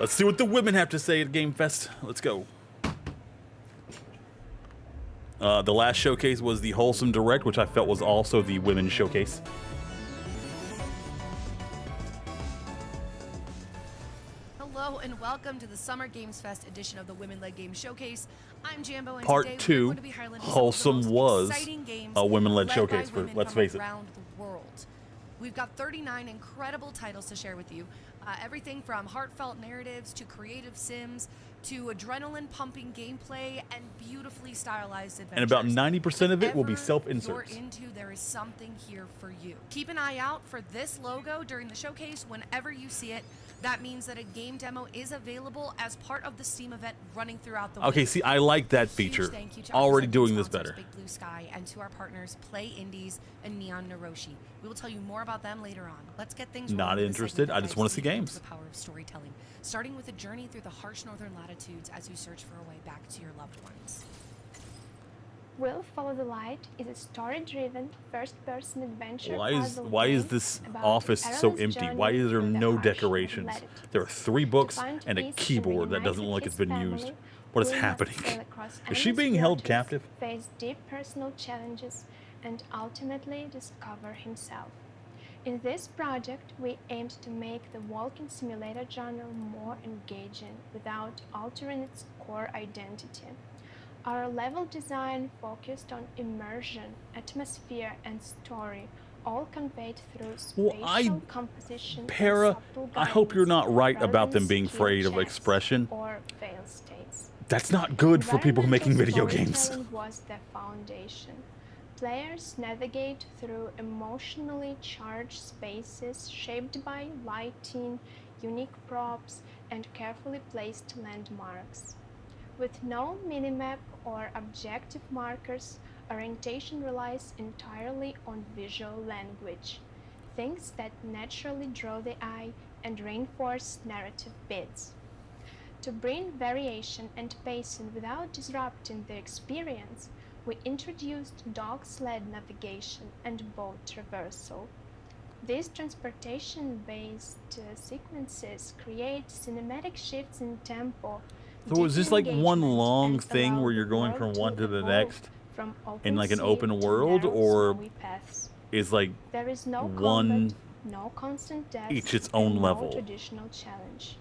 Let's see what the women have to say at Game Fest. Let's go. The last showcase was the Wholesome Direct, which I felt was also the women's showcase. Hello and welcome to the Summer Games Fest edition of the Women-led Games Showcase. I'm Jambo, and Part today we're 2, going to be highlighting Wholesome some of the most was exciting games a women-led led showcase by for, women let's from face it. around the world. We've got 39 incredible titles to share with you. Everything from heartfelt narratives to creative sims to adrenaline-pumping gameplay and beautifully stylized adventures. And about 90% of it will be Whatever self-inserts. you're into, there is something here for you. Keep an eye out for this logo during the showcase. Whenever you see it, that means that a game demo is available as part of the Steam event running throughout the week. Okay, see, I like that feature. Huge thank you to our Already presenting doing this sponsors, better. Big Blue Sky, and to our partners Play Indies and Neon Naroshi. We will tell you more about them later on. Let's get things Not rolling with a interested. segment I that just wanna dives see deep into games. The power of storytelling, starting with a journey through the harsh northern latitudes as you search for a way back to your loved ones. Will Follow the Light is a story-driven, first-person adventure Why puzzle is game this about office a so perilous empty? journey Why is there through the no harsh decorations? latitudes. There are 3 books To find and a peace keyboard that reunite doesn't with look like his it's been family, used. What is Will must happening? sail across Is she endless being held waters, captive? face deep personal challenges, and ultimately discover himself. In this project, we aimed to make the walking simulator genre more engaging without altering its core identity. Our level design focused on immersion, atmosphere, and story, all conveyed through spatial composition Para, and subtle I hope you're guidance, not right rather about than them being skill afraid of checks expression. or fail states. That's not good for people making video games. Storytelling was the foundation. Players navigate through emotionally charged spaces shaped by lighting, unique props, and carefully placed landmarks. With no minimap or objective markers, orientation relies entirely on visual language, things that naturally draw the eye and reinforce narrative beats. To bring variation and pacing without disrupting the experience, we introduced dog sled navigation and boat traversal. These transportation-based sequences create cinematic shifts in tempo. So is this like one engagement, long and thing allow where the you're going world from one to the evolve next from in like an sea open to world, narrow, or snowy paths. is like There is no one combat, no constant death, each its own and level? no traditional challenge.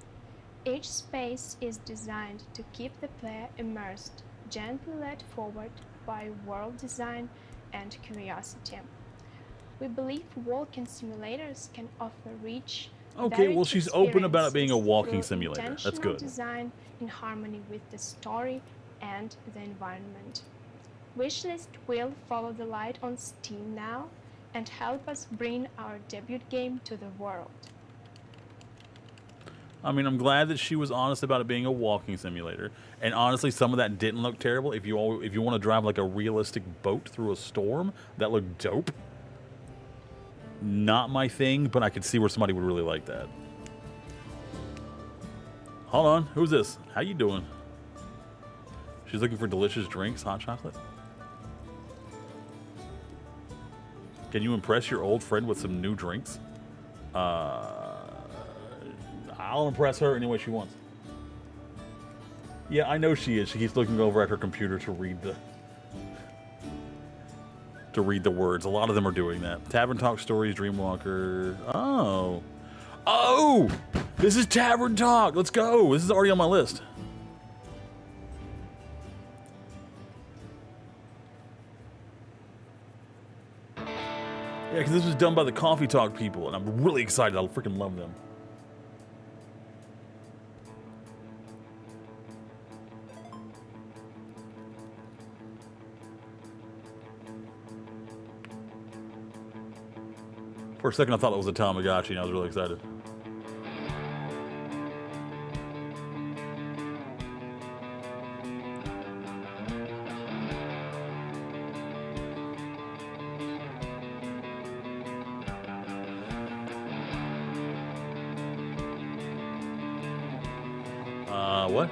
Each space is designed to keep the player immersed, gently led forward by world design and curiosity. We believe walking simulators can offer rich, Okay, well, varied she's open about it being a experiences walking through simulator. That's intentional good. design in harmony with the story and the environment. Wishlist Will Follow the Light on Steam now and help us bring our debut game to the world. I mean, I'm glad that she was honest about it being a walking simulator. And honestly, some of that didn't look terrible. If you want to drive like a realistic boat through a storm, that looked dope. Not my thing, but I could see where somebody would really like that. Hold on, who's this? How you doing? She's looking for delicious drinks, hot chocolate. Can you impress your old friend with some new drinks? I'll impress her any way she wants. Yeah, I know she is. She keeps looking over at her computer to read the words. A lot of them are doing that. Tavern Talk Stories, Dreamwalker. Oh. Oh! This is Tavern Talk. Let's go. This is already on my list. Yeah, because this was done by the Coffee Talk people, and I'm really excited. I freaking love them. For a second, I thought it was a Tamagotchi, and I was really excited. What?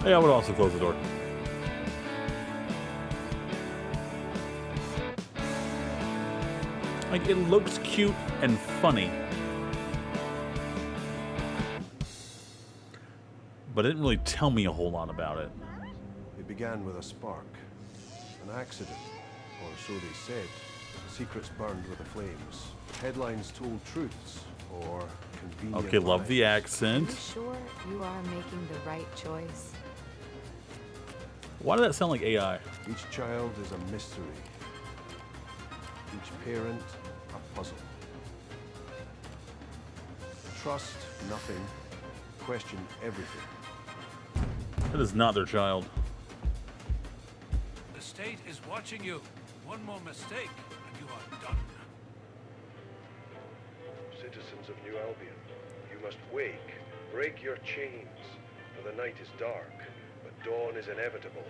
Yeah, I would also close the door. Like, it looks cute and funny. But it didn't really tell me a whole lot about it. It began with a spark, an accident, or so they said. Secrets burned with the flames. Headlines told truths, or convenient Okay, love the lies. accent. Are you sure you are making the right choice? Why did that sound like AI? Each child is a mystery. Each parent a puzzle. Trust nothing. Question everything. That is not their child. The state is watching you. One more mistake, and you are done. Citizens of New Albion, you must wake, break your chains, for the night is dark, but dawn is inevitable.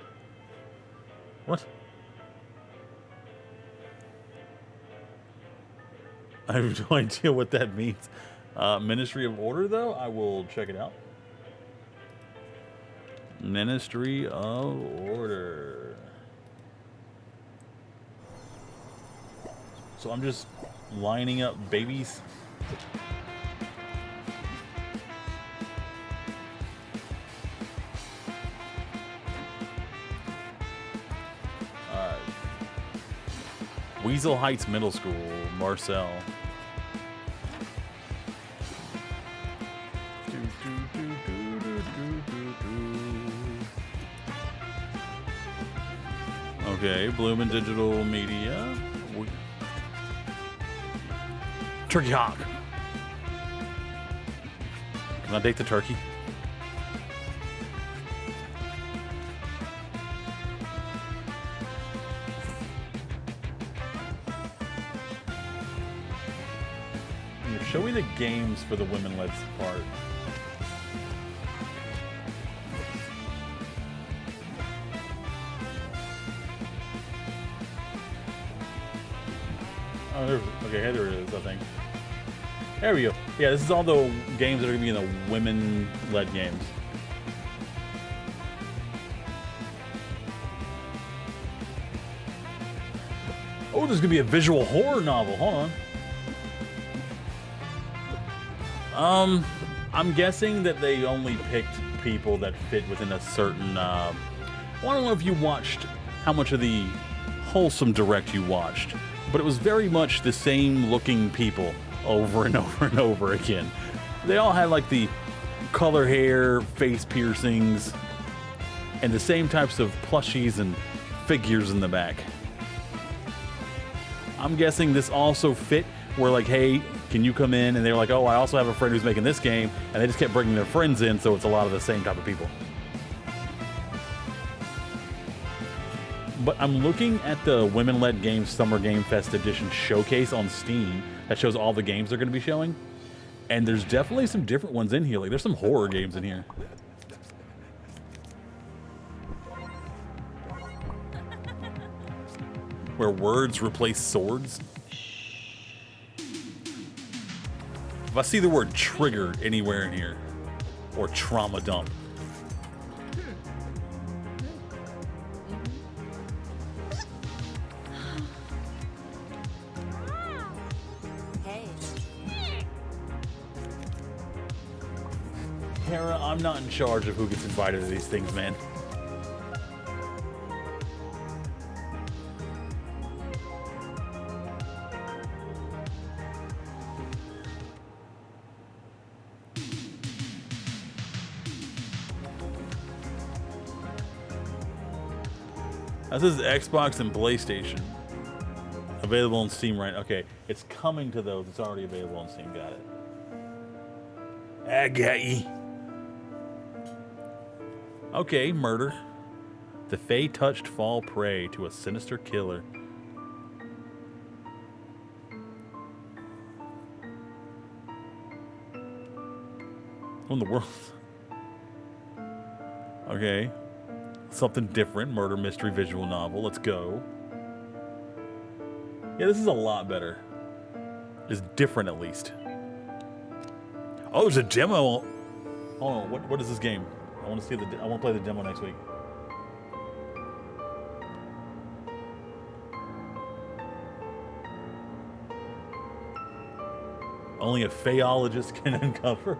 What? I have no idea what that means. Ministry of Order, though? I will check it out. Ministry of Order. So I'm just lining up babies. Alright. Weasel Heights Middle School, Marcel. Okay, Bloomin' Digital Media. Turkey Hawk. Can I date the turkey? Show me the games for the women-led part. Oh, okay, there it is, I think. There we go. Yeah, this is all the games that are going to be in the women-led games. Oh, there's going to be a visual horror novel. Hold on. I'm guessing that they only picked people that fit within a certain... I don't know if you watched how much of the Wholesome Direct you watched, but it was very much the same looking people over and over and over again. They all had like the color hair, face piercings, and the same types of plushies and figures in the back. I'm guessing this also fit where like, hey, can you come in? And they were like, oh, I also have a friend who's making this game, and they just kept bringing their friends in, so it's a lot of the same type of people. But I'm looking at the Women-Led Games Summer Game Fest Edition showcase on Steam that shows all the games they're going to be showing. And there's definitely some different ones in here. Like, there's some horror games in here. Where words replace swords. If I see the word trigger anywhere in here, or trauma dump, Kara, I'm not in charge of who gets invited to these things, man. This is Xbox and PlayStation. Available on Steam, right? Okay, it's coming to those. It's already available on Steam. Got it. I got ye. Okay, murder. The Fae-touched fall prey to a sinister killer. What in the world? Okay. Something different. Murder mystery visual novel. Let's go. Yeah, this is a lot better. It's different, at least. Oh, there's a demo. Hold on. What is this game? want to see the. I want to play the demo next week. Only a phaeologist can uncover.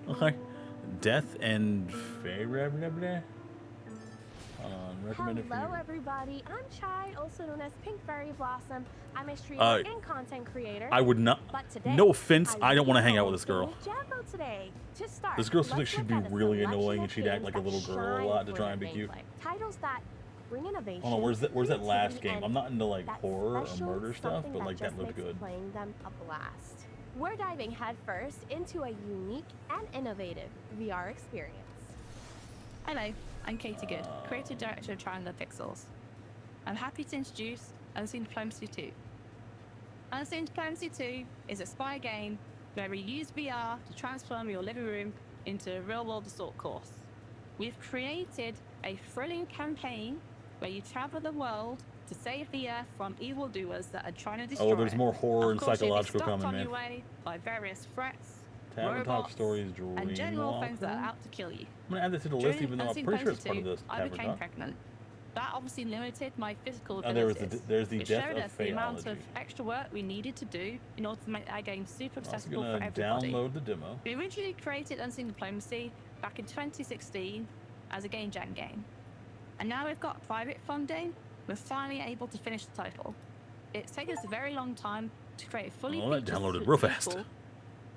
Okay. Death and recommended Hello, for everybody. I'm Chai, also known as Pink Fairy Blossom. I'm a streamer and content creator. I would not. But today, No offense, I don't want to hang out with this girl. Jumbo today. To start, This girl seems like let's she'd look be at a really selection annoying of and she'd act like a games little that girl a shine lot to for try and be gameplay. cute. Titles that bring innovation. Oh no, where's that last creativity, game? and I'm not into like that horror or special murder stuff, something but like that just looked makes good. playing them a blast. We're diving headfirst into a unique and innovative VR experience. Hello, I'm Katie Good, creative director of Triangular Pixels. I'm happy to introduce Unseen Diplomacy 2. Unseen Diplomacy 2 is a spy game where we use VR to transform your living room into a real-world assault course. We've created a thrilling campaign where you travel the world to save the Earth from evildoers that are trying to destroy Oh, there's more horror and Of course, psychological you'll be stopped coming, on man. your way by various threats, Tabletop robots, Stories and general things that are Dreamwalker. out to kill you. I'm gonna add this to the list, During even though I'm Unseen pretty sure it's part Diplomacy of this 2, I became Tabletop. pregnant. That obviously limited my physical Oh, abilities. there's the It death showed of us the amount of Phaeology. extra work we needed to do in order to make our game super I'm also accessible for gonna everybody. download the demo. We originally created Unseen Diplomacy back in 2016 as a game jam game. And now we've got private funding, we're finally able to finish the title. It's taken us a very long time to create a fully Oh, that featured downloaded real fast. sequel,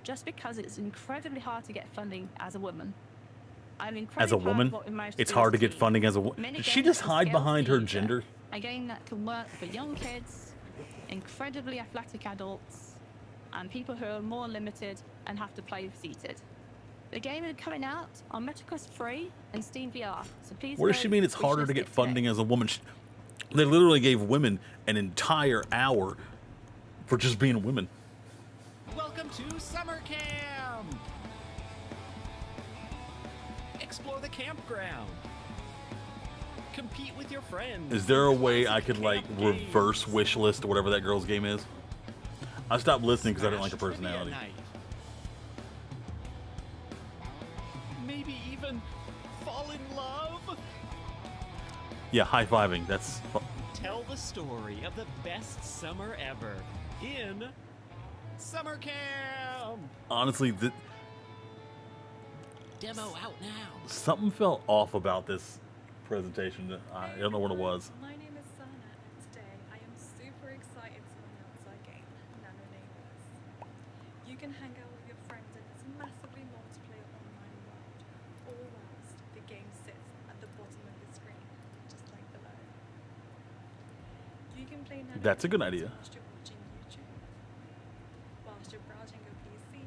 just because it's incredibly hard to get funding as a woman. I'm As incredibly a proud woman, of what we managed it's do as hard a to get team. funding as a woman. Many Did she games just are hide scale behind her feature, gender? A game that can work for young kids, incredibly athletic adults, and people who are more limited and have to play seated. The game is coming out on MetaQuest 3 and Steam VR, so please. What does go she mean it's wish harder list to get it today. funding as a woman? They literally gave women an entire hour for just being women. Welcome to summer camp! Explore the campground. Compete with your friends. Is there a way I Classic could like camp reverse games. wish list or whatever that girl's game is? I stopped listening because I didn't like her Smash trivia personality. night. Maybe even fall in love. Yeah, high-fiving. That's Tell the story of the best summer ever in summer camp. honestly Demo out now. something felt off about this presentation. I don't know what it was. My name is Sana, and today I am super excited to announce our game, Nano Neighbours. You can hang out with your friends in this massively multiplayer online world, all whilst the game sits at the bottom of the screen, just like below. You can play Nano That's a good Neighbours idea. whilst you're watching YouTube, whilst you're browsing your PC,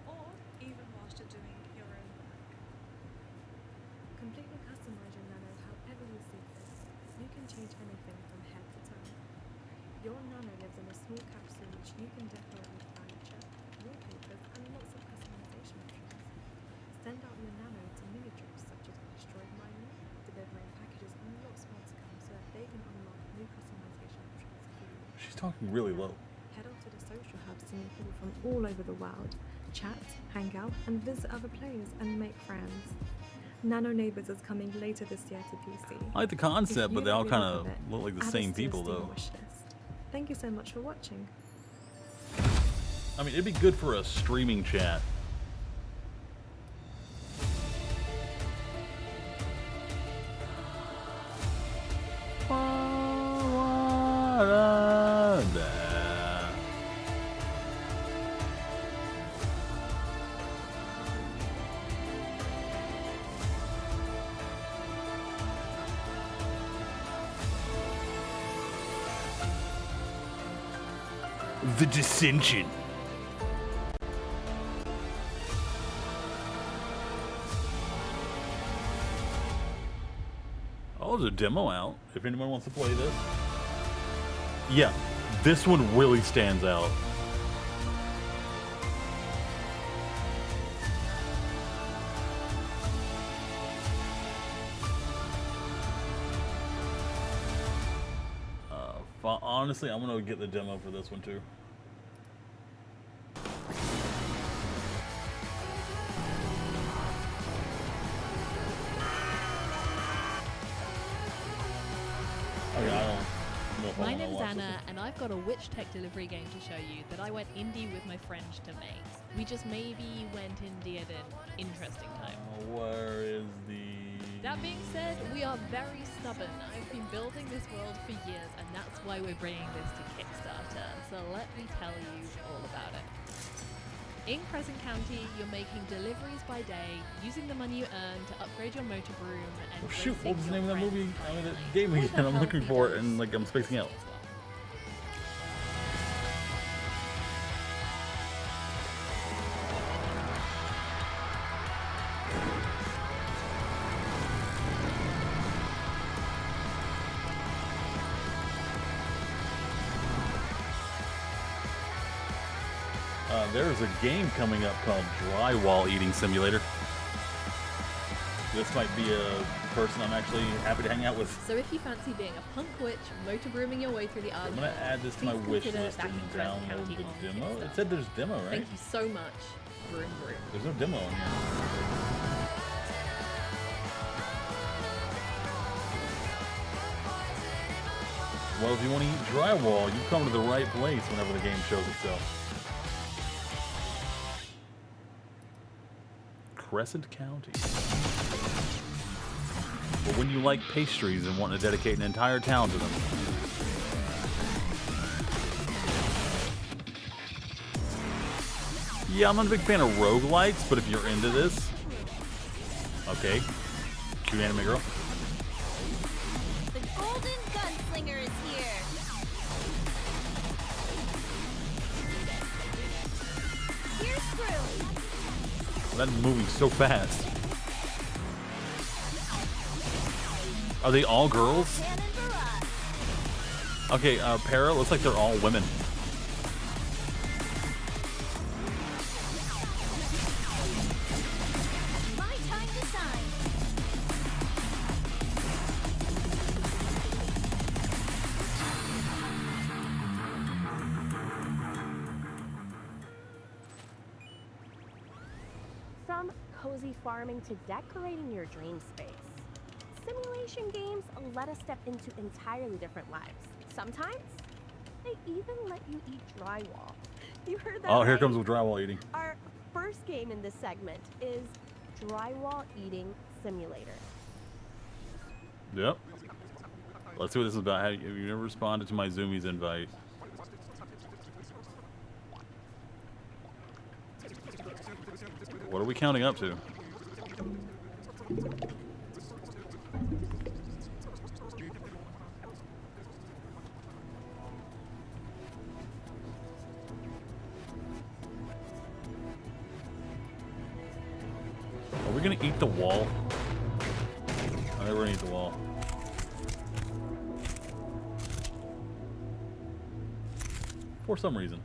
or even whilst you're doing your own work. Completely customize your Nano however you see fit. You can change anything from head to toe. Your Nano lives in a small capsule which you can decorate with furniture, wallpapers, and lots of customization options. Send out your Nano to mini trips such as asteroid mining, delivering packages, and lots more to come so that they can unlock new customization options for you. She's talking really low. Head off to the social hubs to meet people from all over the world, chat, hang out, and visit other players and make friends. Nano Neighbours is coming later this year to PC. I like the If concept, you but they all like the kind look of of it, look like the add us same to your people, Steam though. wishlist. Thank you so much for watching. I mean, it'd be good for a streaming chat. The Dissension. Oh, there's a demo out. If anyone wants to play this. Yeah, this one really stands out. Honestly, I'm gonna get the demo for this one too. know if I My wanna name's watch Anna, this. and I've got a witch tech delivery game to show you that I went indie with my friends to make. We just maybe went indie at an interesting time. Where is the... That being said, we are very stubborn. I've been building this world for years, and that's why we're bringing this to Kickstarter. So let me tell you all about it. In Crescent County, you're making deliveries by day, using the money you earn to upgrade your motor broom and Oh shoot, what was the racing name of that your movie? friends I mean, at that night game with a again. I'm looking healthy for it dose and like I'm of spacing out. as well. There's a game coming up called Drywall Eating Simulator. This might be a person I'm actually happy to hang out with. So if you fancy being a punk witch, motor brooming your way through the art, I'm gonna add this to my please wish consider list and backing Crescent download County the on demo. It Kickstarter. said there's demo, right? Thank you so much, Broom Broom. There's no demo on here. Well, if you want to eat drywall, you come to the right place whenever the game shows itself. Crescent County. But when you like pastries and want to dedicate an entire town to them. Yeah, I'm not a big fan of roguelikes, but if you're into this, okay. Cute anime girl. The Golden Gunslinger is here. Here's through. That's moving so fast. Are they all girls? Okay, Para, looks like they're all women. My time to shine. From cozy farming to decorating your dream space, simulation games let us step into entirely different lives. Sometimes, they even let you eat drywall. You heard that Oh, here right. comes the drywall eating. Our first game in this segment is Drywall Eating Simulator. Yep. Let's see what this is about. Have you never responded to my Zoomies invite? What are we counting up to? Are we gonna eat the wall? I think we're gonna eat the wall. For some reason.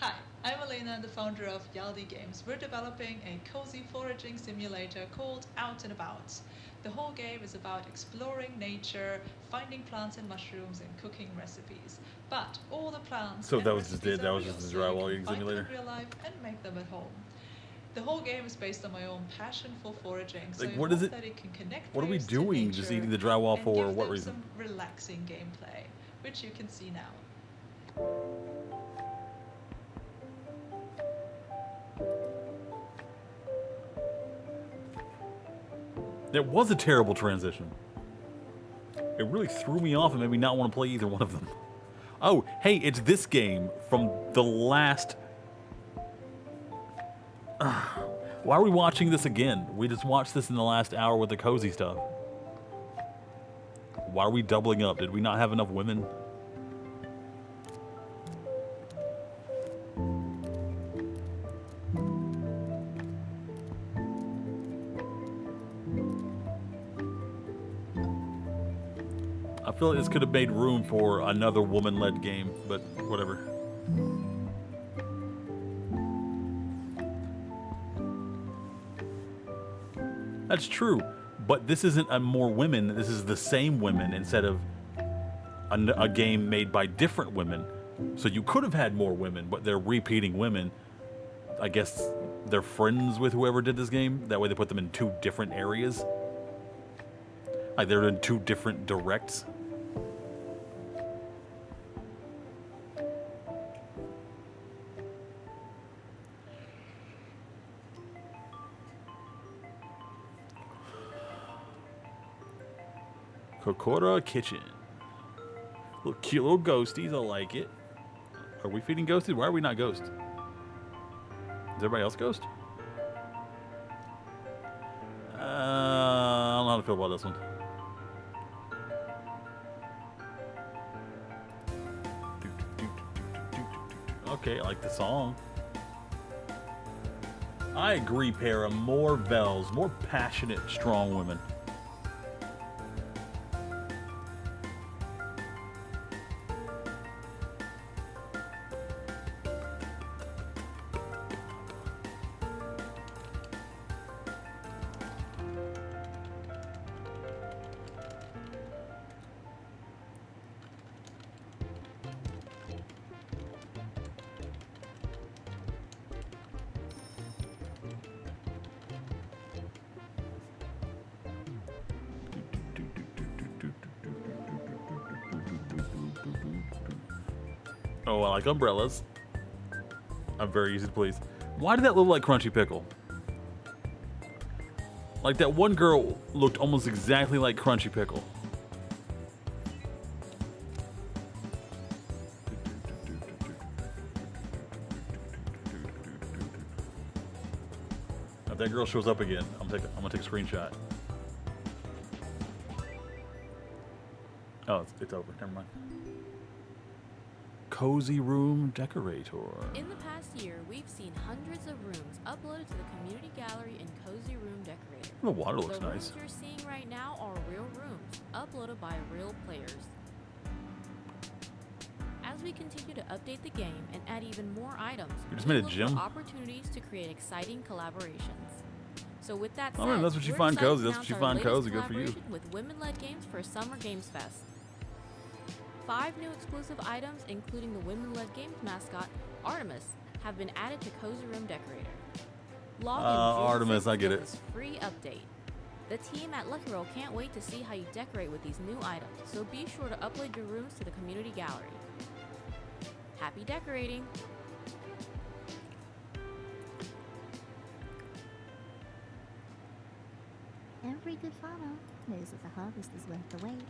Hi, I'm Elena, the founder of Yaldi Games. We're developing a cozy foraging simulator called Out and About. The whole game is about exploring nature, finding plants and mushrooms, and cooking recipes. But all the plants So and that was just recipes it. That are was real, just the so you drywall can eating find them simulator. in real life and make them at home. The whole game is based on my own passion for foraging, so Like, I what hope is it- that it can connect what are we players to doing? Just nature eating the drywall and for give what them reason? some relaxing gameplay, which you can see now. It was a terrible transition. It really threw me off and made me not want to play either one of them. Oh, hey, it's this game from the last... Why are we watching this again? We just watched this in the last hour with the cozy stuff. Why are we doubling up? Did we not have enough women? I feel like this could have made room for another woman-led game, but whatever. That's true, but this isn't a more women, this is the same women instead of a game made by different women. So you could have had more women, but they're repeating women. I guess they're friends with whoever did this game. That way they put them in two different areas. Like they're in two different directs. Kokora Kitchen. Little cute little ghosties. I like it. Are we feeding ghosties? Why are we not ghost? Is everybody else ghost? I don't know how to feel about this one. Okay, I like the song. I agree, Para. More Vels, more passionate, strong women. Oh, I like umbrellas. I'm very easy to please. Why did that look like Crunchy Pickle? Like that one girl looked almost exactly like Crunchy Pickle. If that girl shows up again, I'm gonna take a screenshot. Oh, it's over. Never mind. Cozy Room Decorator. In the past year, we've seen hundreds of rooms uploaded to the community gallery in Cozy Room Decorator. The water looks the nice. The rooms you're seeing right now are real rooms, uploaded by real players. As we continue to update the game and add even more items, You just made a we look gym? for opportunities to create exciting collaborations. So with that said, I mean, that's what you we're find excited cozy. to That's what announce you our find latest cozy. Good for you. collaboration with Women-led games for Summer Games Fest. 5 new exclusive items, including the Women-led Games mascot, Artemis, have been added to Cozy Room Decorator. Log in June Artemis, 6th I get to it. this free update. The team at Lucky Roll can't wait to see how you decorate with these new items, so be sure to upload your rooms to the community gallery. Happy decorating! Every good farmer knows that the harvest is worth the wait.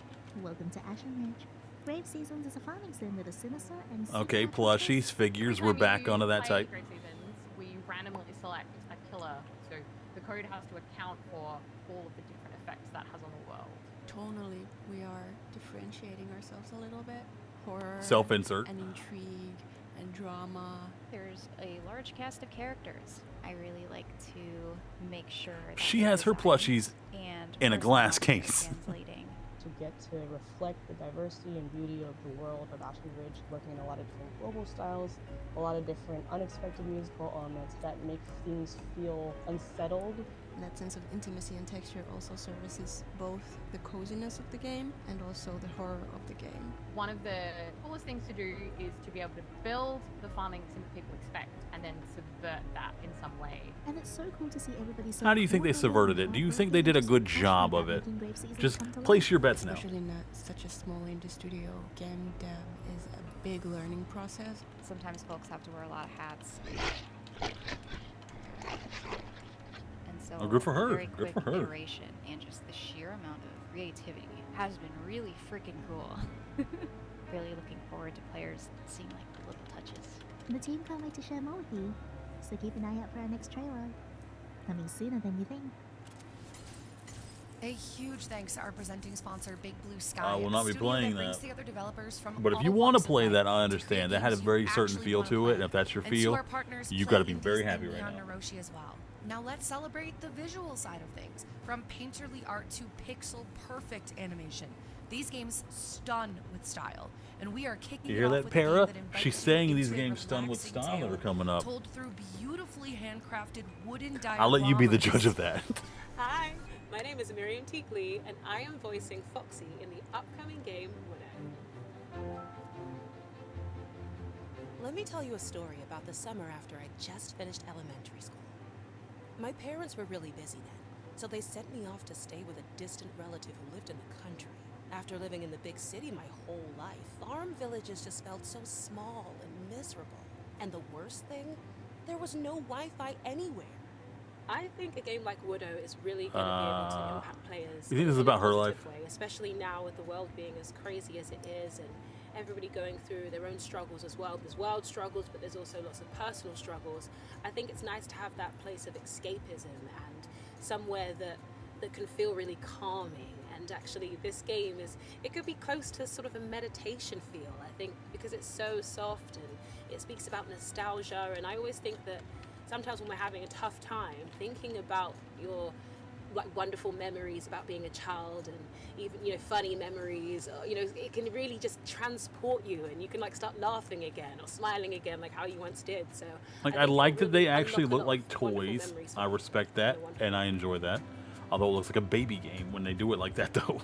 Welcome to Ashen Ridge. Grave Seasons is a farming sim with a sinister and Okay, plushies, figures. We're back onto that type. Grave Seasons, we randomly select a killer, so the code has to account for all of the different effects that has on the world. Tonally, we are differentiating ourselves a little bit. Horror, Self-insert. and intrigue, and drama. There's a large cast of characters. I really like to make sure that She they're has her designed plushies and in a glass personality case. translating. To get to reflect the diversity and beauty of the world of Ashen Ridge, working in a lot of different global styles, a lot of different unexpected musical elements that make things feel unsettled. That sense of intimacy and texture also services both the coziness of the game and also the horror of the game. One of the coolest things to do is to be able to build the farming sim that people expect and then subvert that in some way. And it's so cool to see everybody so How do you think they subverted it? Do you think they did a good job of it? Just place your bets now. Especially in such a small indie studio, game dev is a big learning process. Sometimes folks have to wear a lot of hats. And so Oh, good for her. very Good quick for her. iteration and just the sheer amount of creativity has been really freaking cool. Really looking forward to players seeing like the little touches. The team can't wait to share more with you, so keep an eye out for our next trailer. Coming sooner than you think. A huge thanks to our presenting sponsor, Big Blue Sky. I will not a be studio playing brings that. together developers from But if all you want to walks of play life that, I to understand. create That had a games you very certain actually feel wanna to play. it, and if that's your And to feel, our partners, you Play got to be Indies very and happy right Beyond now. Naroshi as well. Now let's celebrate the visual side of things. From painterly art to pixel perfect animation, these games stun with style. And we are kicking You it hear off that, with a game Para? that invites She's you saying these into a games stun with relaxing style that tale are coming up. Told through beautifully handcrafted wooden dioramas. I'll let you be the judge of that. Hi, my name is Miriam Teakley, and I am voicing Foxy in the upcoming game Widow. Let me tell you a story about the summer after I just finished elementary school. My parents were really busy then, so they sent me off to stay with a distant relative who lived in the country. After living in the big city my whole life, farm villages just felt so small and miserable. And the worst thing, there was no Wi-Fi anywhere. I think a game like Widow is really going to be able to impact players You think this is in a about her positive life? way, especially now with the world being as crazy as it is and everybody going through their own struggles as well. There's world struggles, but there's also lots of personal struggles. I think it's nice to have that place of escapism and somewhere that can feel really calming. And actually this game it could be close to sort of a meditation feel, I think, because it's so soft and it speaks about nostalgia. And I always think that sometimes when we're having a tough time, thinking about your like wonderful memories about being a child and even funny memories, it can really just transport you, and you can like start laughing again or smiling again like how you once did. So Like, I think like it'll that they really actually unlock a look lot like of wonderful toys. memories I for you. respect that, and I enjoy that. Although it looks like a baby game when they do it like that, though.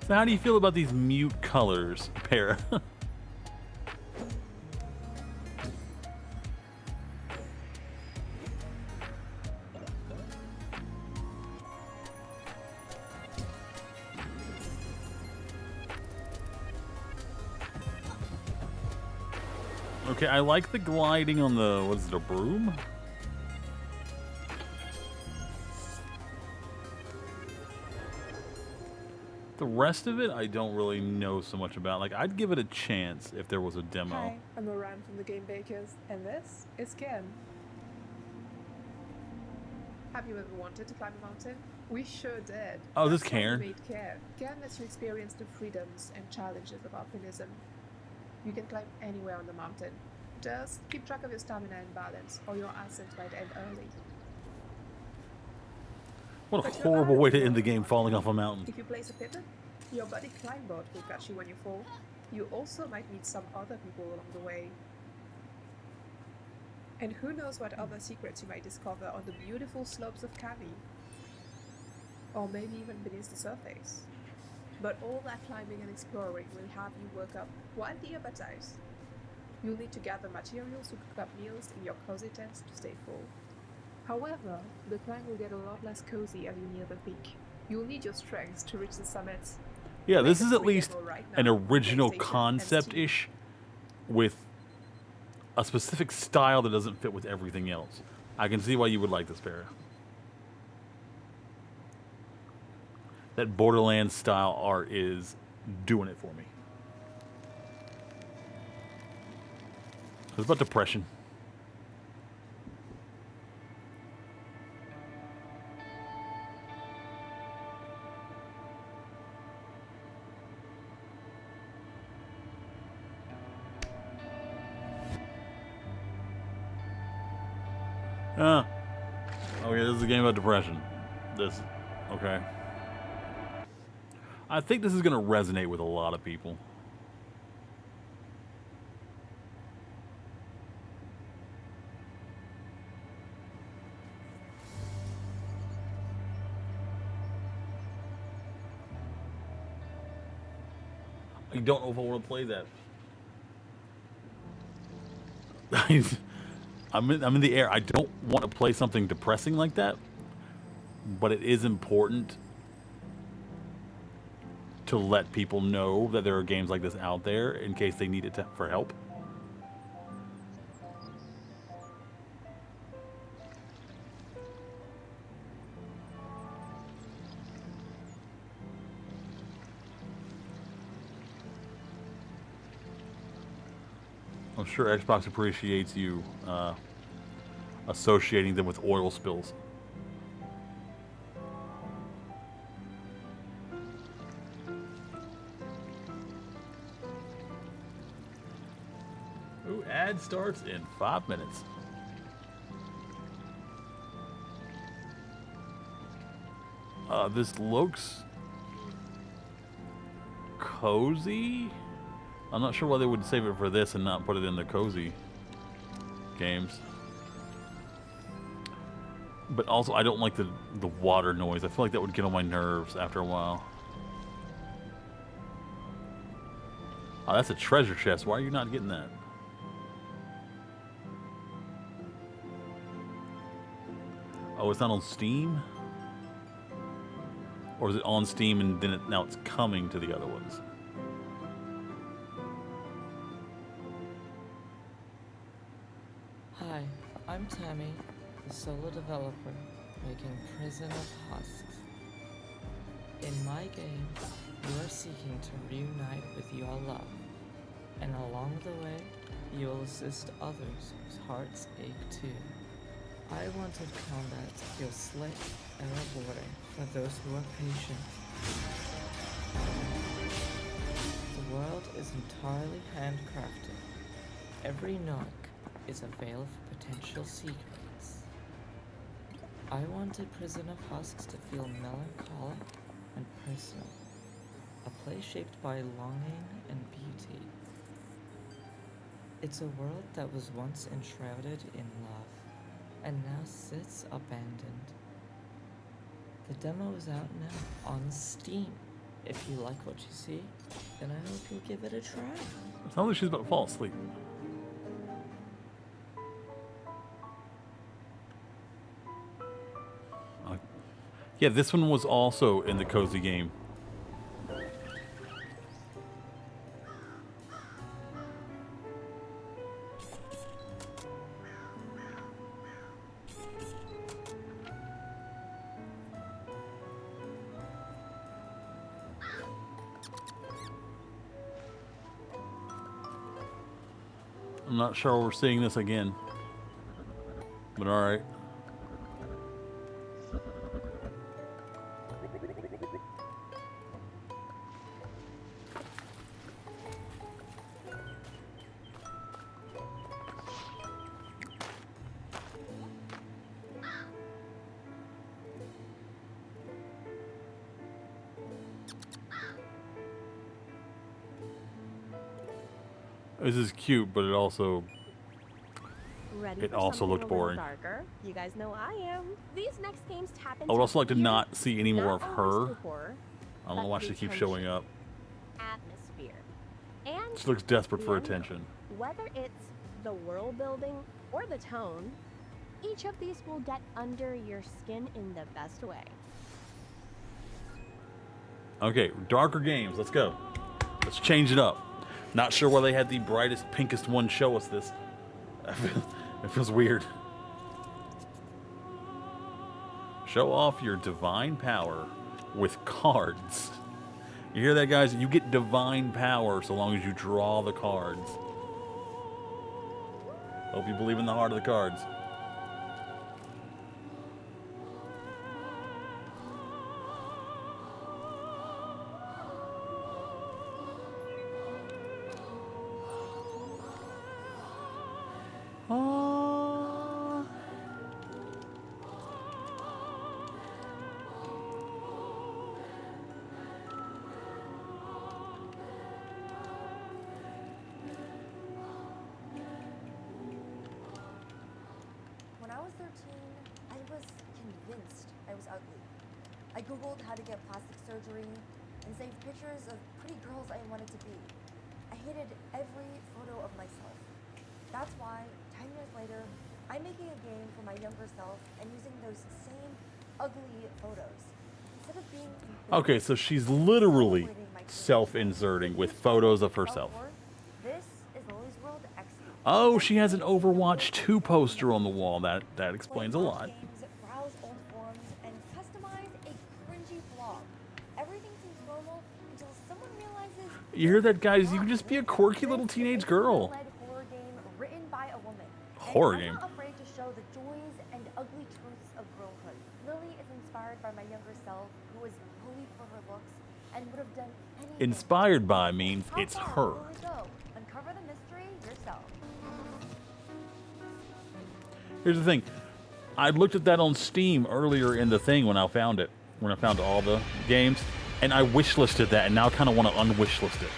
So how do you feel about these mute colors, Para? Okay, I like the gliding on the, what is it, a broom? The rest of it, I don't really know so much about. Like, I'd give it a chance if there was a demo. Hi, I'm Moran from the Game Bakers, and this is Kim. Have you ever wanted to climb a mountain? We sure did. Oh, this That's why we Karen. made Cairn. Cairn lets you experience the freedoms and challenges of alpinism. You can climb anywhere on the mountain. Just keep track of your stamina and balance, or your ascent might end early. What a But you're horrible not way to alone. end the game, falling off a mountain. If you place a pivot, your buddy Climbot will catch you when you fall. You also might meet some other people along the way. And who knows what other secrets you might discover on the beautiful slopes of Cami. Or maybe even beneath the surface. But all that climbing and exploring will have you work up quite the appetite. You'll need to gather materials to cook up meals in your cozy tents to stay full. However, the climb will get a lot less cozy as you near the peak. You'll need your strength to reach the summit. Yeah, Make this a is at free least demo right an now, original PlayStation and concept-ish with a specific style that doesn't fit with everything else. I can see why you would like this, Para. That Borderlands style art is doing it for me. It's about depression. Okay, this is a game about depression. Okay. I think this is going to resonate with a lot of people. I don't know if I want to play that. I'm in the air. I don't want to play something depressing like that, but it is important to let people know that there are games like this out there in case they need it for help. I'm sure Xbox appreciates you associating them with oil spills. Ooh, ad starts in 5 minutes. This looks cozy. I'm not sure why they would save it for this and not put it in the cozy games. But also, I don't like the water noise. I feel like that would get on my nerves after a while. Oh, that's a treasure chest. Why are you not getting that? Oh, it's not on Steam? Or is it on Steam and then now it's coming to the other ones? Hi, I'm Tammy, the solo developer making Prison of Husks. In my games, you are seeking to reunite with your love, and along the way, you will assist others whose hearts ache too. I wanted combat to feel slick and rewarding for those who are patient. The world is entirely handcrafted. Every nook is a veil of potential secrets. I wanted Prison of Husks to feel melancholic and personal, a place shaped by longing and beauty. It's a world that was once enshrouded in love, and now sits abandoned. The demo is out now on Steam. If you like what you see, then I hope you'll give it a try. It sounds like she's about to fall asleep. Yeah, this one was also in the cozy game. I'm not sure we're seeing this again, but all right. This is cute, but it also Ready it for also something looked a little boring. darker? You guys know I am. These next games tap I into would also like to fear, not see any more of not her. always through horror, I don't know but why she through keeps tension, showing up. atmosphere, and She looks desperate the for unknown. attention. Whether it's the world building or the tone, each of these will get under your skin in the best way. Okay, darker games. Let's go. Let's change it up. Not sure why they had the brightest, pinkest one show us this. It feels weird. Show off your divine power with cards. You hear that, guys? You get divine power so long as you draw the cards. Hope you believe in the heart of the cards. When I was 13, I was convinced I was ugly. I googled how to get plastic surgery and saved pictures of pretty girls I wanted to be. I hated every photo of myself. That's why, 10 years later, I'm making a game for my younger self and using those same ugly photos. Instead of being Okay, so she's literally self-inserting with photos of herself. this is Lily's World XD. Oh, she has an Overwatch 2 poster on the wall. That explains a lot. Games, browse old forums, and customize a cringy blog. Everything seems normal until someone realizes You hear that, guys? You can just be a quirky little teenage girl. led horror game written by a woman. Horror and game. I'm not afraid to show the joys and ugly truths of girlhood. Lily is inspired by my younger self, who was bullied for her looks and would have done anything. Inspired by means How it's far her. will Lily go? Uncover the mystery yourself. Here's the thing. I looked at that on Steam earlier in the thing when I found it. When I found all the games. And I wishlisted that, and now I kind of want to unwishlist it.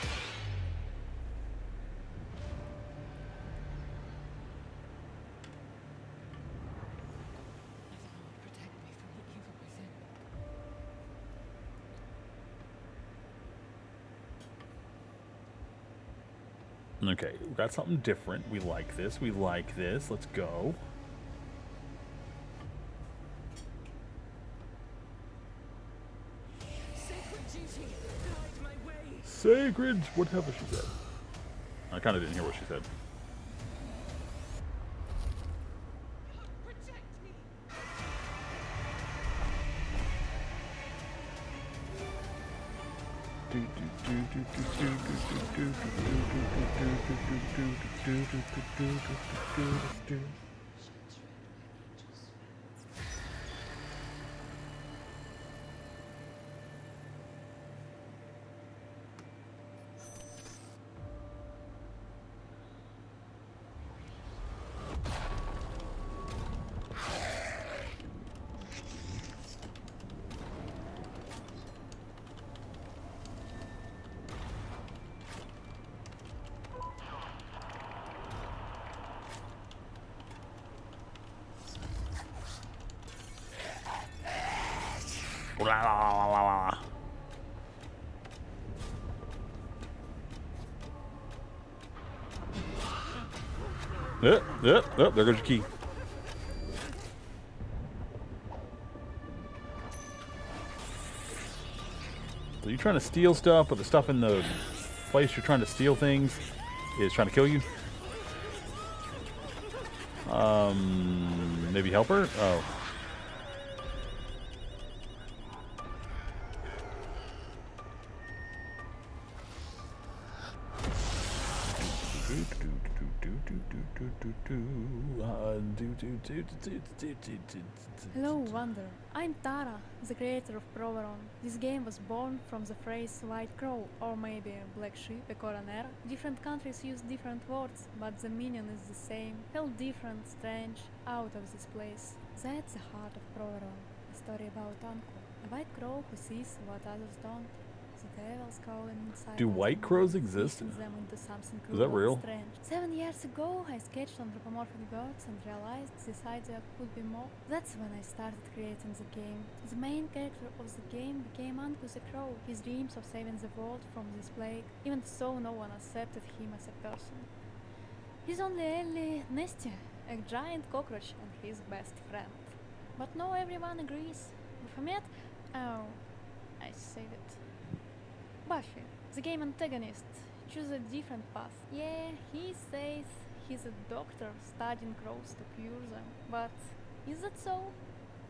Okay, we got something different. We like this. We like this. Let's go. sacred, whatever she said. I kind of didn't hear what she said. Yep, there goes your key. So you're trying to steal stuff, but the stuff in the place you're trying to steal things is trying to kill you? Maybe help her? Oh. Hello, Wander. I'm Tara, the creator of Proveron. This game was born from the phrase white crow, or maybe black sheep, a coroner. Different countries use different words, but the meaning is the same. Felt different, strange, out of this place. That's the heart of Proveron, a story about Uncle, a white crow who sees what others don't. The devil's calling inside. Do white crows exist? Them into something Is that cruel real? and strange. 7 years ago, I sketched anthropomorphic gods and realized this idea could be more. That's when I started creating the game. The main character of the game became Anku the Crow. His dreams of saving the world from this plague, even so no one accepted him as a person. He's only Ellie Nesty, a giant cockroach and his best friend. But not everyone agrees. If I met... Oh, I saved it. Buffy, the game antagonist, choose a different path. Yeah, he says he's a doctor studying crows to cure them, but is that so?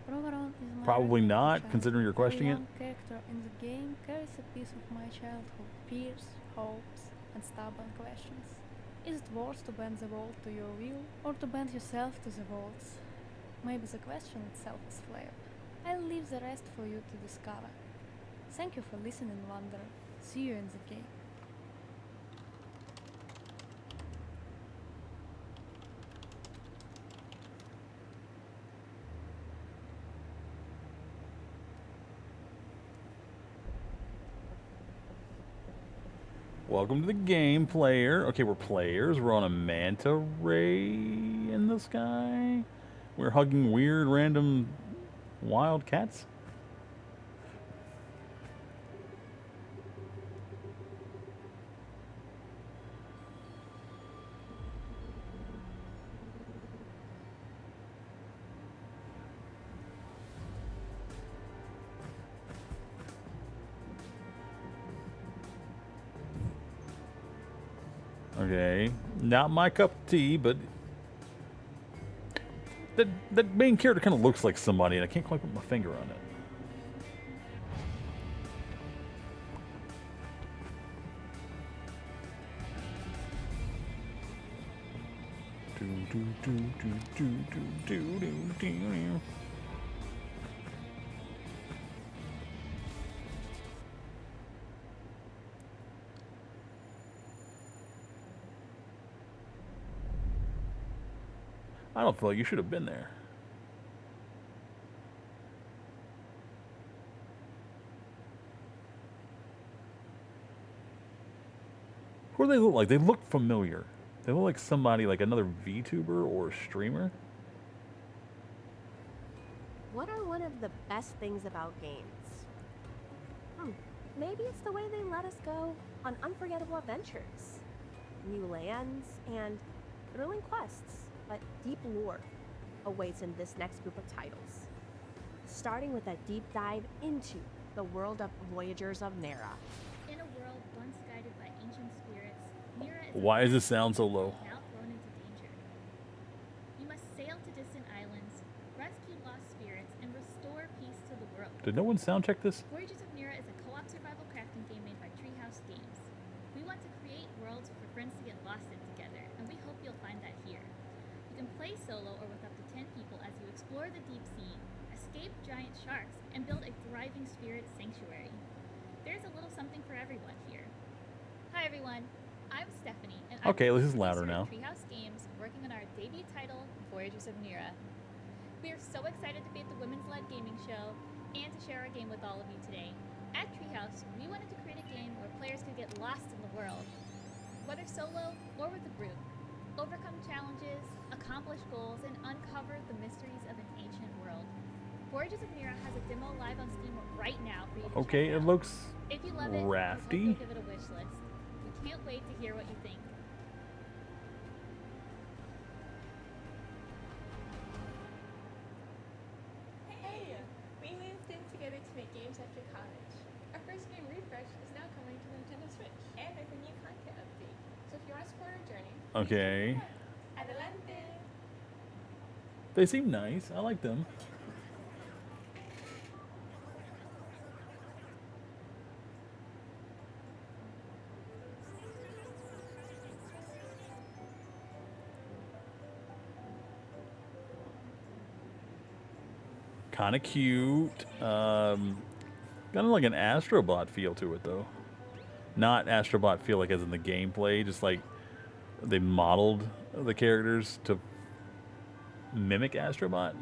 Proveron is my Probably not, child. considering you're questioning it. Every young character in the game carries a piece of my childhood, fears, hopes, and stubborn questions. Is it worth to bend the world to your will, or to bend yourself to the world's? Maybe the question itself is flawed. I'll leave the rest for you to discover. Thank you for listening, Wanderer. See you in the game. Welcome to the game, player. Okay, we're players. We're on a manta ray in the sky. We're hugging weird, random, wild cats. Okay, not my cup of tea, but that main character kind of looks like somebody, and I can't quite put my finger on it. I don't feel like you should have been there. Who do they look like? They look familiar. They look like somebody, like another VTuber or streamer. What are one of the best things about games? Maybe it's the way they let us go on unforgettable adventures. New lands and thrilling quests, but deep lore awaits in this next group of titles. Starting with a deep dive into the world of Voyagers of Nera. In a world once Why does it sound so low? now thrown into danger. You must sail to distant islands, rescue lost spirits, and restore peace to the world. Did no one sound check this? Voyages of Nira is a co-op survival crafting game made by Treehouse Games. We want to create worlds for friends to get lost in together, and we hope you'll find that here. You can play solo or with up to 10 people as you explore the deep sea, escape giant sharks, and build a thriving spirit sanctuary. There's a little something for everyone here. Hi everyone, I'm Stephanie, and Okay, I'm this is louder now. Treehouse Games, working on our debut title, Voyages of Nira. We are so excited to be at the Women's Led Gaming Show and to share our game with all of you today. At Treehouse, we wanted to create a game where players could get lost in the world, whether solo or with a group, overcome challenges, accomplish goals, and uncover the mysteries of an ancient world. Voyages of Nira has a demo live on Steam right now for you to Okay, check it out. looks If you love it, we hope rafty. you'll give it a wish list. We can't wait to hear what you think. Hey! We moved in together to make games after college. Our first game, Refresh, is now coming to Nintendo Switch, and there's a new content update. So if you want to support our journey, Okay. adelante! They seem nice. I like them. Kind of cute. Kind of like an Astrobot feel to it, though. Not Astrobot feel like as in the gameplay, just like they modeled the characters to mimic Astrobot.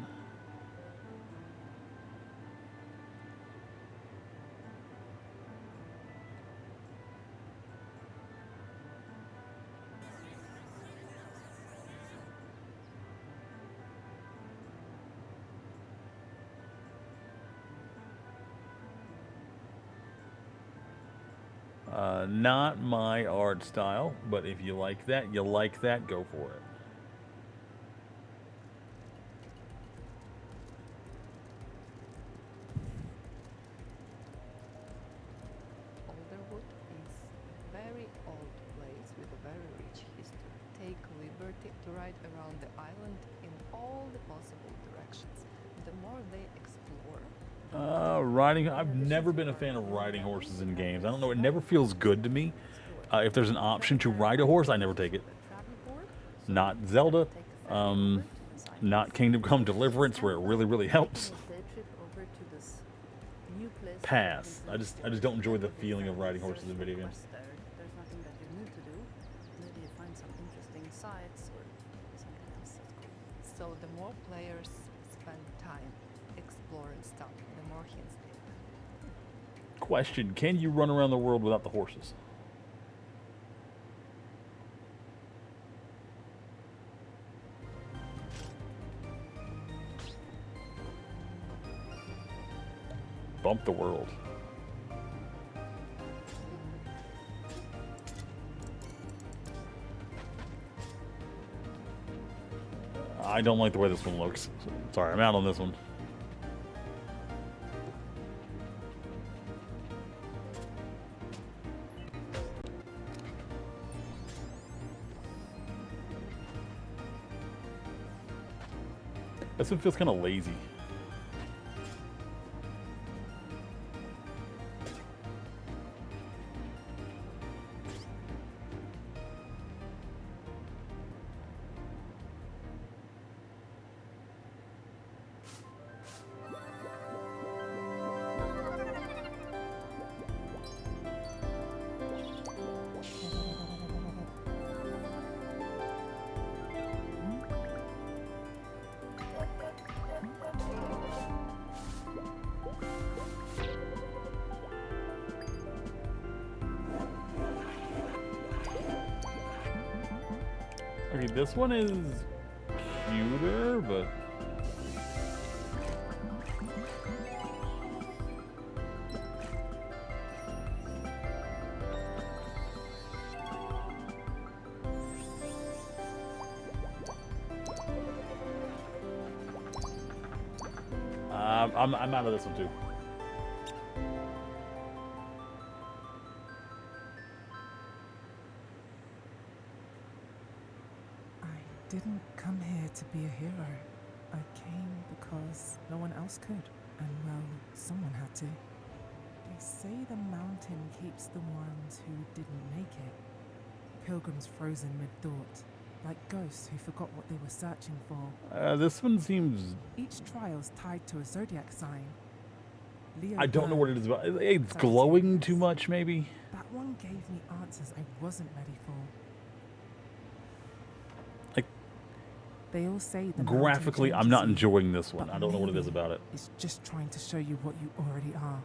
Not my art style, but if you like that, go for it. Alderwood is a very old place with a very rich history. Take liberty to ride around the island in all the possible directions. The more they explore, Riding. I've never been a fan of riding horses in games. I don't know. It never feels good to me. If there's an option to ride a horse, I never take it. Not Zelda. Not Kingdom Come Deliverance, where it really, really helps. Pass. I just don't enjoy the feeling of riding horses in video games. there's nothing that you need to do. Maybe you find some interesting sites or something else that's cool. So the more players spend time exploring stuff, the more hints they get. Question: can you run around the world without the horses? Bump the world. I don't like the way this one looks. Sorry, I'm out on this one. This one feels kind of lazy. Okay, this one is cuter, but I'm out of this one too. to be a hero. I came because no one else could. And well, someone had to. They say the mountain keeps the ones who didn't make it. Pilgrims frozen mid-thought, like ghosts who forgot what they were searching for. This one seems... Each trial's tied to a zodiac sign. Leo I don't know what it is about. It's Sagittarius. glowing too much, maybe? That one gave me answers I wasn't ready for. Like, they all say the graphically, I'm not enjoying this one. I don't know what it is about it. It's just trying to show you what you already are.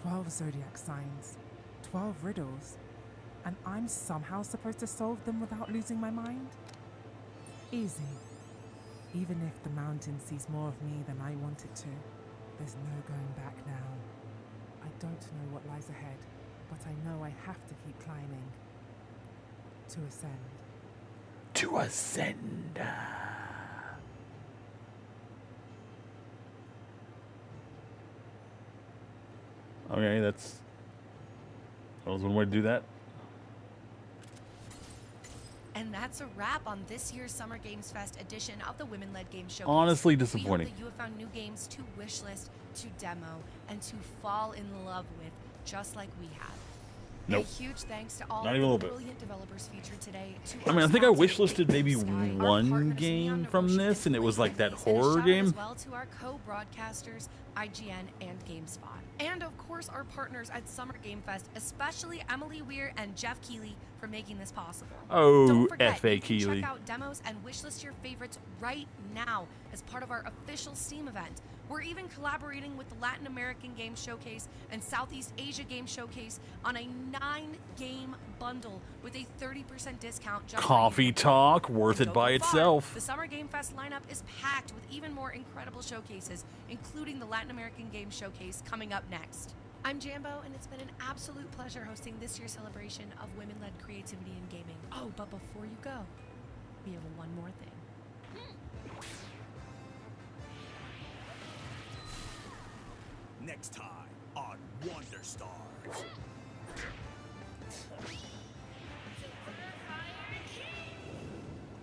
12 zodiac signs, 12 riddles, and I'm somehow supposed to solve them without losing my mind? Easy. Even if the mountain sees more of me than I want it to, there's no going back now. I don't know what lies ahead, but I know I have to keep climbing. To ascend. To ascend. Okay, that was one way to do that. And that's a wrap on this year's Summer Games Fest edition of the Women-led Game Show. Honestly We disappointing. hope that you have found new games to wishlist, to demo, and to fall in love with, just like we have. Nope. A huge thanks to all Not of even a the little bit. brilliant developers featured today. I mean, I think I wishlisted maybe one game from this, and it was like that horror game. As well to our co-broadcasters, IGN and GameSpot. And of course our partners at Summer Game Fest, especially Emily Weir and Jeff Keighley for making this possible. Oh, Don't forget, F.A. you can Keighley. check out demos and wishlist your favorites right now as part of our official Steam event. We're even collaborating with the Latin American Game Showcase and Southeast Asia Game Showcase on a 9-game bundle with a 30% discount. Just for Coffee you. talk, worth it Don't by go far. itself. The Summer Game Fest lineup is packed with even more incredible showcases, including the Latin American Game Showcase coming up next. I'm Jambo, and it's been an absolute pleasure hosting this year's celebration of women-led creativity in gaming. Oh, but before you go, we have one more thing. Next time on Wonder Stars.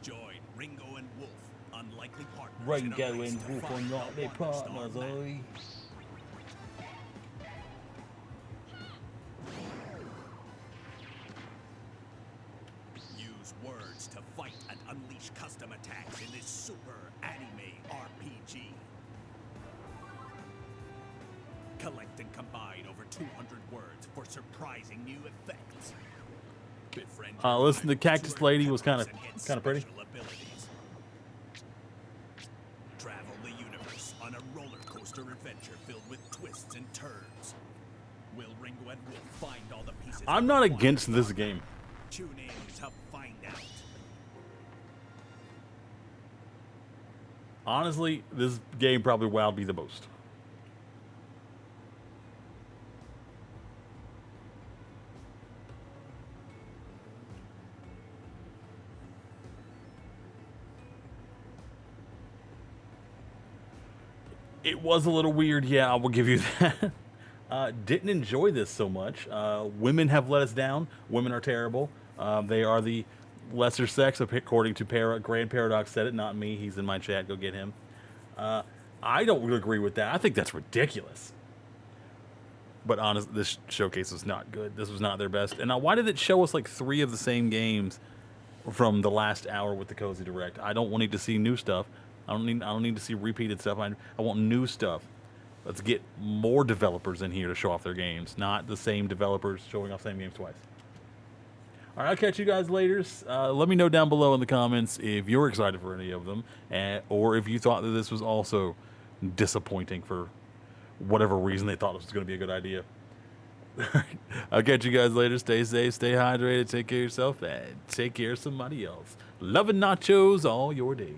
Join Ringo and Wolf, unlikely partners. Ringo and Wolf are not their partners, oi. Use words to fight and unleash custom attacks in this super anime RPG. Collect and combine over 200 words for surprising new effects. Befriend Listen, the Cactus Lady was kind of pretty. special abilities. Travel the universe on a roller coaster adventure filled with twists and turns. Will Ringo and Wolf find all the pieces? I'm not against this game. Tune in to find out. Honestly, this game probably wowed me the most. It was a little weird, yeah, I will give you that. Didn't enjoy this so much. Women have let us down. Women are terrible. They are the lesser sex, according to Grand Paradox said it, not me. He's in my chat. Go get him. I don't really agree with that. I think that's ridiculous. But honestly, this showcase was not good. This was not their best. And now, why did it show us like 3 of the same games from the last hour with the Cozy Direct? I don't need to see new stuff. I don't need to see repeated stuff. I want new stuff. Let's get more developers in here to show off their games, not the same developers showing off the same games twice. All right, I'll catch you guys later. Let me know down below in the comments if you're excited for any of them, or if you thought that this was also disappointing for whatever reason they thought this was going to be a good idea. I'll catch you guys later. Stay safe, stay hydrated, take care of yourself, and take care of somebody else. Love and nachos all your days.